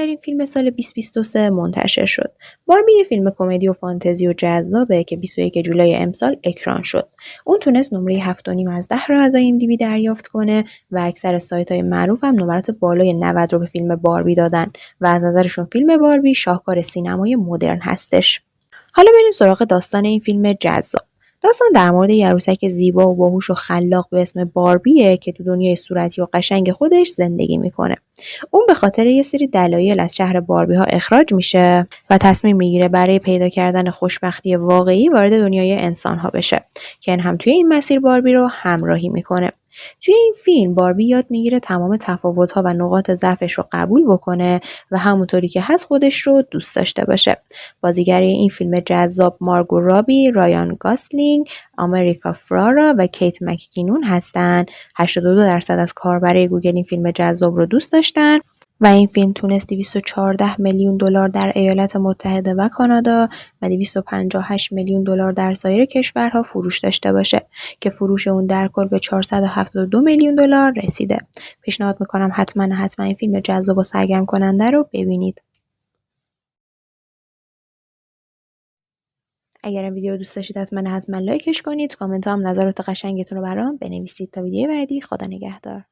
ترین فیلم سال 2023 منتشر شد. باربی یه فیلم کمدی و فانتزی و جذابه که 21 جولای امسال اکران شد. اون تونست نمره 7.5 از 10 رو از IMDb دریافت کنه و اکثر سایت‌های معروف هم نمرات بالای 90 رو به فیلم باربی دادن و از نظرشون فیلم باربی شاهکار سینمای مدرن هستش. حالا بریم سراغ داستان این فیلم جذاب. داستان در مورد یه عروسک زیبا و باهوش و خلاق به اسم باربیه که تو دنیای صورتی و قشنگ خودش زندگی میکنه. اون به خاطر یه سری دلایل از شهر باربی ها اخراج میشه و تصمیم میگیره برای پیدا کردن خوشبختی واقعی وارد دنیای انسان ها بشه که هم توی این مسیر باربی رو همراهی میکنه. توی این فیلم باربی یاد میگیره تمام تفاوت‌ها و نقاط ضعفش رو قبول بکنه و همونطوری که هست خودش رو دوست داشته باشه. بازیگری این فیلم جذاب مارگو رابی، رایان گاسلینگ، آمریکا فرارا و کیت مککینون هستن. 82% از کاربرای گوگل این فیلم جذاب رو دوست داشتن و این فیلم تونست 214 میلیون دلار در ایالات متحده و کانادا و 258 میلیون دلار در سایر کشورها فروش داشته باشه که فروش اون در کل به 472 میلیون دلار رسیده. پیشنهاد میکنم حتما این فیلم جذاب و سرگرم کننده رو ببینید. اگر این ویدیو دوست داشتید حتما لایکش کنید. کامنت هم نظرات قشنگتون رو برام بنویسید. تا ویدیو بعدی، خدا نگهدار.